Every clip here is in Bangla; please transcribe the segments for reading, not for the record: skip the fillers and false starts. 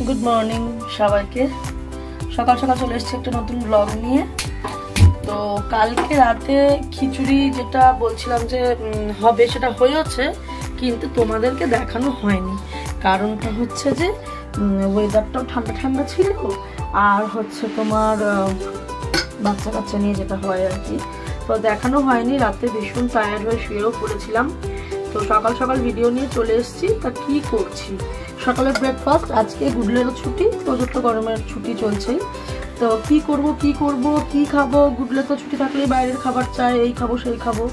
গুড মর্নিং সবাইকে। সকাল সকাল চলে এসেছি একটা নতুন ব্লগ নিয়ে। তো কালকে রাতে খিচুড়ি যেটা বলছিলাম যে হবে সেটা হয়েছে, কিন্তু তোমাদেরকে দেখানো হয়নি। কারণটা হচ্ছে যে ওয়েদারটাও ঠান্ডা ঠান্ডা ছিল, আর হচ্ছে তোমার বাচ্চা কাচ্চা নিয়ে যেটা হয় আর কি, তো দেখানো হয়নি। রাতে ভীষণ টায়ার্ড হয়ে শুয়েও পড়েছিলাম। তো সকাল সকাল ভিডিও নিয়ে চলে এসেছি। তা কি করছি, সকালে ব্রেকফাস্ট, আজকে গুডলেরও ছুটি, প্রচুর গরমের ছুটি চলছেই। তো কি করব কি খাবো, গুডলে তো ছুটি থাকলেই বাইরের খাবার চাই, এই খাবো সেই খাবো।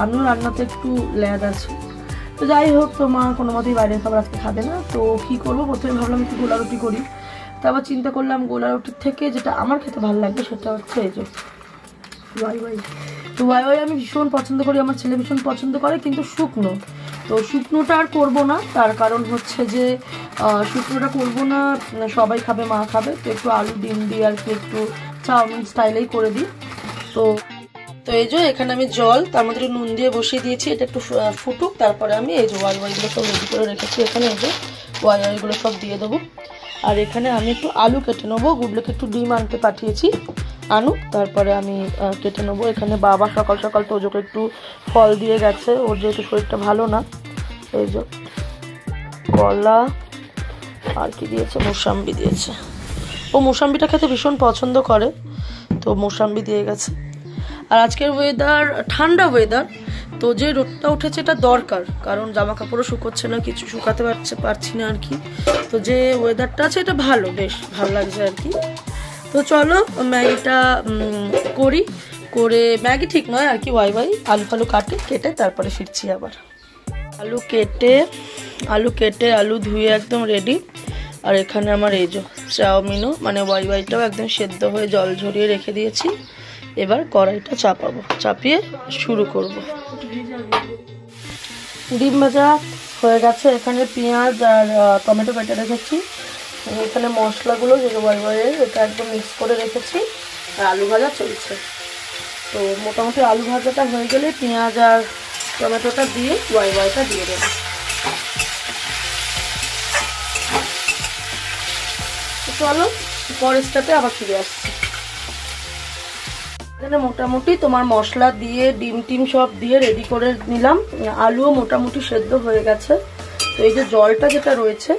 আমিও রান্নাতে একটু ল্যাদ আছি। তো যাই হোক, তো মা কোনো মতেই বাইরের খাবার আজকে খাবে না। তো কি করব, প্রথমে ভাবলাম একটু গোলা রুটি করি। তো আবার চিন্তা করলাম গোলা রুটির থেকে যেটা আমার খেতে ভালো লাগবে সেটা হচ্ছে এই যে ওয়াই। তো ওয়াই আমি ভীষণ পছন্দ করি, আমার ছেলে ভীষণ পছন্দ করে, কিন্তু শুকনো। তো শুকনোটা আর করবো না, তার কারণ হচ্ছে যে শুকনোটা করবো না, সবাই খাবে, মা খাবে। তো একটু আলু ডিম দিয়ে আর কি একটু চাউমিন স্টাইলেই করে দিই। তো এই যে এখানে আমি জল, তার মধ্যে নুন দিয়ে বসিয়ে দিয়েছি, এটা একটু ফুটুক। তারপরে আমি এই যে ওয়াইগুলো সব রেডি করে রেখেছি। এখানে এই যে ওয়াইগুলো সব দিয়ে দেবো। আর এখানে আমি একটু আলু কেটে নেবো, গুডলোকে একটু ডিম আনতে পাঠিয়েছি, আনুক, তারপরে আমি কেটে নেবো। এখানে বাবা সকাল সকাল তোজোকে একটু ফল দিয়ে গেছে, ওর যেহেতু শরীরটা ভালো না। এই যে কলা আর কি দিয়েছে, মোসাম্বি দিয়েছে। ও মোসাম্বিটা খেতে ভীষণ পছন্দ করে, তো মোসাম্বি দিয়ে গেছে। আর আজকের ওয়েদার ঠান্ডা ওয়েদার, তো যে রোদটা উঠেছে এটা দরকার, কারণ জামা কাপড়ও শুকোচ্ছে না, কিছু শুকাতে পারছি না আর কি। তো যে ওয়েদারটা আছে এটা ভালো, বেশ ভালো লাগছে আর কি। তো চলো ম্যাগিটা করি, করে ম্যাগি ঠিক নয় আর কি, ওয়াই আলু ফালু কেটে তারপরে ফিরছি আবার। আলু কেটে আলু ধুয়ে একদম রেডি। আর এখানে আমার এই যে চাউমিনও মানে ওয়াইটাও একদম সেদ্ধ হয়ে জল ঝরিয়ে রেখে দিয়েছি। এবার কড়াইটা চাপিয়ে শুরু করব। ডিম ভাজা হয়ে গেছে, এখানে পেঁয়াজ আর টমেটো কেটে রেখেছি। এখানে মশলাগুলো যেগুলো ওয়াইয়ের এটা একদম মিক্স করে রেখেছি, আর আলু ভাজা চলছে। তো মোটামুটি আলু ভাজাটা হয়ে গেলে পেঁয়াজ আর টমেটোটা দিয়ে ওয়াইটা দিয়ে দেবো। চলো পরের স্টেপে আবার ফিরে আসছি। এখানে মোটামুটি তোমার মশলা দিয়ে ডিম টিম সব দিয়ে রেডি করে নিলাম। আলুও মোটামুটি সেদ্ধ হয়ে গেছে। তো এই যে জলটা যেটা রয়েছে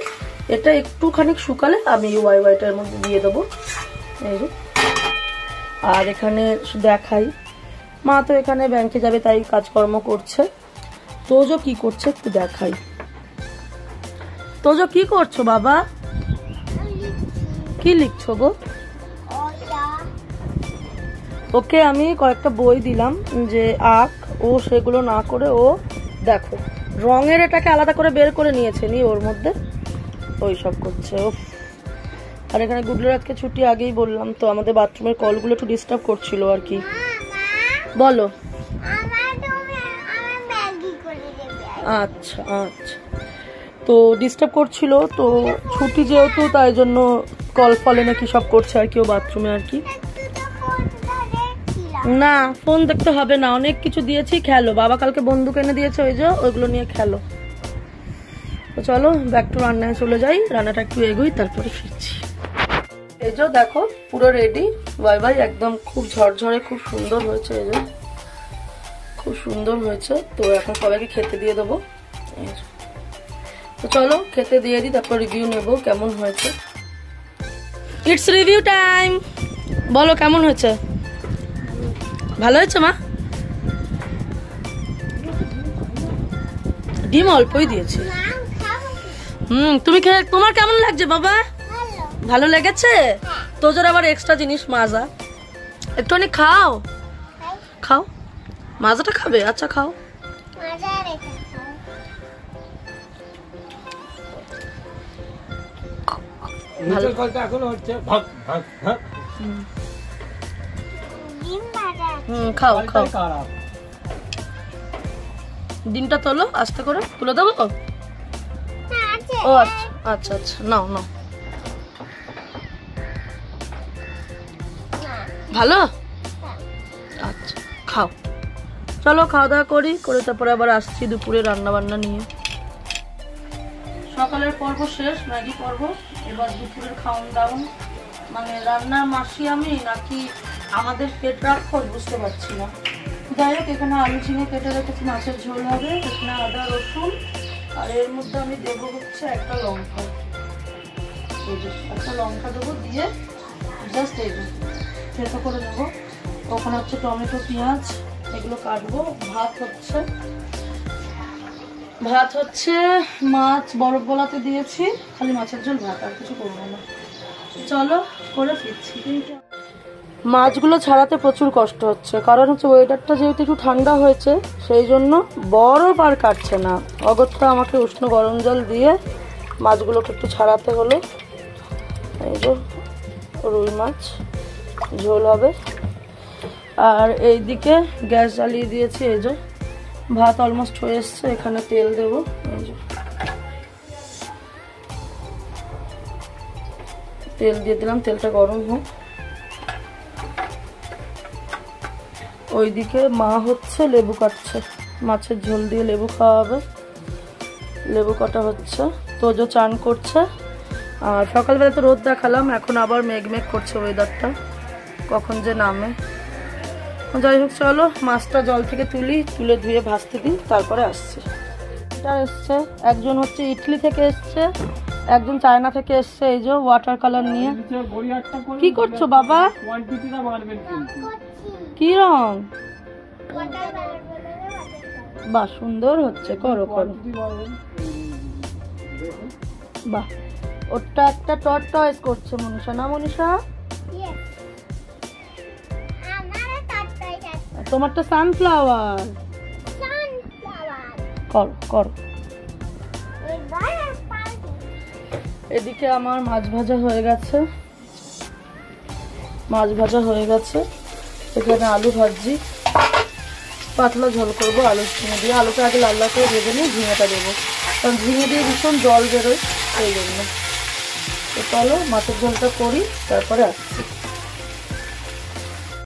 এটা একটুখানি শুকালে আমি ওয়াইটার মধ্যে দিয়ে দেবো। এই যে, আর এখানে দেখাই, মা তো এখানে ব্যাংকে যাবে তাই কাজকর্ম করছে। তোজো কি করছে একটু দেখাই। তোজো কি করছো বাবা, কি লিখছো গো? ওকে আমি কয়েকটা বই দিলাম যে আঁক, ও সেগুলো না করে ও দেখো রঙের এটাকে আলাদা করে বের করে নিয়েছে, নিয়ে ওর মধ্যে ওই সব করছে ও। আর এখানে গুডলের আজকে ছুটি, আগেই বললাম। তো আমাদের বাথরুমের কলগুলো একটু ডিস্টার্ব করছিল আর কি। বলো। আচ্ছা আচ্ছা, তো ডিস্টার্ব করছিল, তো ছুটি যেহেতু তাই জন্য কল ফলে নাকি সব করছে আর কি ও বাথরুমে আর কি। না ফোন দেখতে হবে না, অনেক কিছু দিয়েছি, খেলো। বাবা কালকে বন্দুক এনে দিয়েছে, ওই যে ওইগুলো নিয়ে খেলো। তো চলো ব্যাক টু রান্নায় চলে যাই, রান্নাটা একটু এগোই তারপরে ফিরছি। এই যে দেখো পুরো রেডি, ওয়াই একদম খুব ঝরঝরে, খুব সুন্দর হয়েছে। এই যে খুব সুন্দর হয়েছে। তো এখন সবাইকে খেতে দিয়ে দেবো। তো চলো খেতে দিয়ে দিই, তারপর রিভিউ নেব কেমন হয়েছে। It's review time. বলো কেমন হয়েছে? ভালো হয়েছে মা? ডিম অল্পই দিয়েছি। তুমি তোমার কেমন লাগছে বাবা? ভালো লেগেছে? তোজোর আবার এক্সট্রা জিনিস মাজা, একটুখানি খাও। খাও, মাজাটা খাবে? আচ্ছা খাও। খাও খাও। ডিমটা তোলো, আস্তে করে তুলে দেবো। ও আচ্ছা আচ্ছা আচ্ছা, নাও নাও। ভালো, আচ্ছা খাও। চলো খাওয়া দাওয়া করি, করে তারপরে আবার আসছি দুপুরে রান্না বান্না নিয়ে। সকালের পর্ব শেষ, ম্যাগি পর্ব। এবার দুপুরের খাওয়ান দাওয়ান, মানে রান্নার মাসি আমি নাকি আমাদের পেট রাখো বুঝতে পারছি না। যাই হোক, এখানে আলু ঝিঙে কেটে রেখেছি, মাছের ঝোল হবে। এখানে আদা রসুন, আর এর মধ্যে আমি দেবো হচ্ছে একটা লঙ্কা, একটা লঙ্কা দেবো, দিয়ে জাস্ট এই থেতো করে নেবো। ওখানে হচ্ছে টমেটো পেঁয়াজ এগুলো কাটবো। ভাত হচ্ছে মাছ বরফ গলাতে দিয়েছি, খালি মাছের ঝোল ভাত, আর কিছু করবো না। চলো করে ফিরছি। মাছগুলো ছাড়াতে প্রচুর কষ্ট হচ্ছে, কারণ হচ্ছে ওয়েদারটা যেহেতু একটু ঠান্ডা হয়েছে, সেই জন্য বরফ আর কাটছে না। অগত্যা আমাকে উষ্ণ গরম জল দিয়ে মাছগুলোকে একটু ছাড়াতে হলো। এই যে রুই মাছ ঝোল হবে। আর এইদিকে গ্যাস জ্বালিয়ে দিয়েছি। এই যে ভাত অলমোস্ট হয়ে এসছে, এখানে তেল দেবো। এই যে তেল দিয়ে দিলাম, তেলটা গরম হোক। ওইদিকে মা হচ্ছে লেবু কাটছে, মাছের ঝোল দিয়ে লেবু খাওয়া হবে। লেবু কাটা হচ্ছে, তোজো চান করছে। আর সকালবেলা তো রোদ দেখালাম, এখন আবার মেঘ মেঘ করছে ওয়েদারটা, কখন যে নামে। যাই হোক, চলো মাছটা জল থেকে তুলে ধুয়ে ভাজতে দিই, তারপরে আসছি। এটা এসছে, একজন হচ্ছে ইটালি থেকে এসছে, একজন চায়না থেকে এসছে। এই যে ওয়াটার কালার নিয়ে। কি করছো বাবা? কি রং? বাহ, সুন্দর হচ্ছে, করো করো। বাহ, ওটা একটা টর্টয়েস করছে মনীষা, না মনীষা? তোমারটা সানফ্লাওয়ার। করো করো। এদিকে আমার মাছ ভাজা হয়ে গেছে, এখানে আলু ভাজি, পাতলা ঝোল করবো আলু ঝিঙে দিয়ে। আলুটা আগে লাল লাল করে ভেজে নিয়ে ঝিঙেটা দেবো, কারণ ঝিঙে দিয়ে ভীষণ জল বেরোয় সেই জন্য। তো চলো মাছের ঝোলটা করি, তারপরে আসছি।